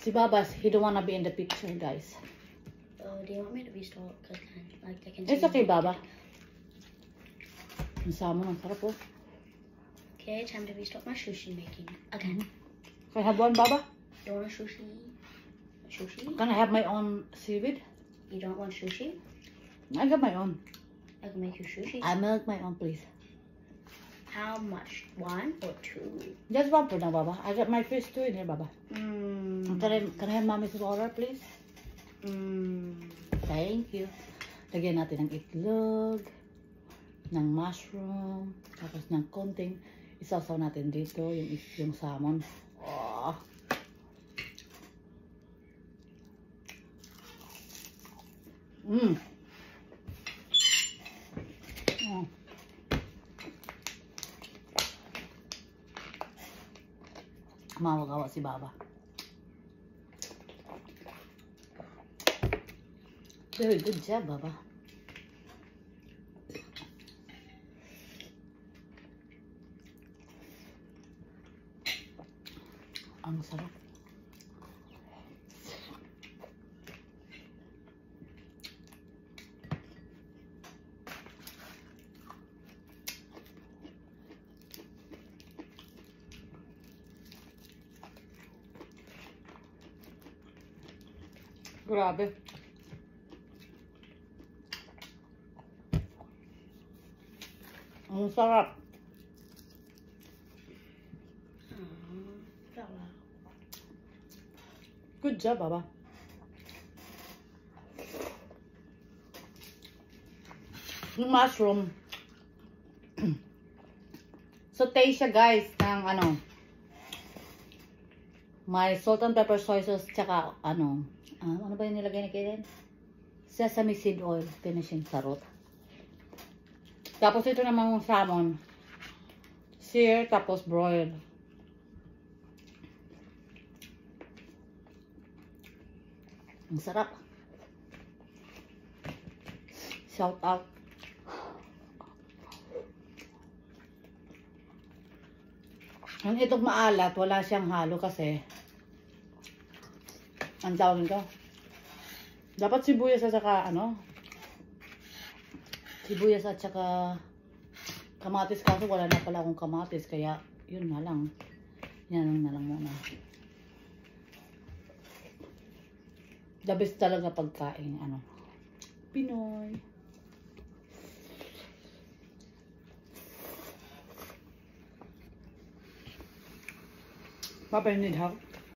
Si Babas, he don't wanna be in the picture, guys. Oh, do you want me to restart? Because like they can. It's okay, Baba. Ang salmon, ang sarap po. Okay, time to restart my sushi making again. Can I have one, Baba? You want a sushi? Sushi? Can I have my own seaweed? You don't want sushi? I got my own. I can make you sushi. I make my own, please. How much? 1 or 2? Just one for now, Baba. I got my fish too in here, Baba. Mmm. Can I have mommy's water, please? Mmm. Thank you. Lagyan natin ng itlog, ng mushroom, tapos ng konting isasaw natin dito, yung salmon. Oh. Mmm. Oh. Mawagawa si Baba. Very good job, Baba. Ang sarap. Grabe. Ang sarap. Good job, Baba. Yung mushroom. Saute siya, guys, ng ano. May salt and pepper soy sauce, tsaka ano ba yung nilagay ni Kaden? Sesame seed oil, finishing sarot. Tapos ito namang salmon. Sear, tapos broil. Ang sarap. Shout out. Ang itong maalat, wala siyang halo kasi ang tawag nito. Dapat sibuyas at saka ano? Sibuyas at saka kamatis, kaso wala na pala akong kamatis kaya yun na lang. Yan na lang muna. The best talaga pagkain, ano, Pinoy. Papa, you need help?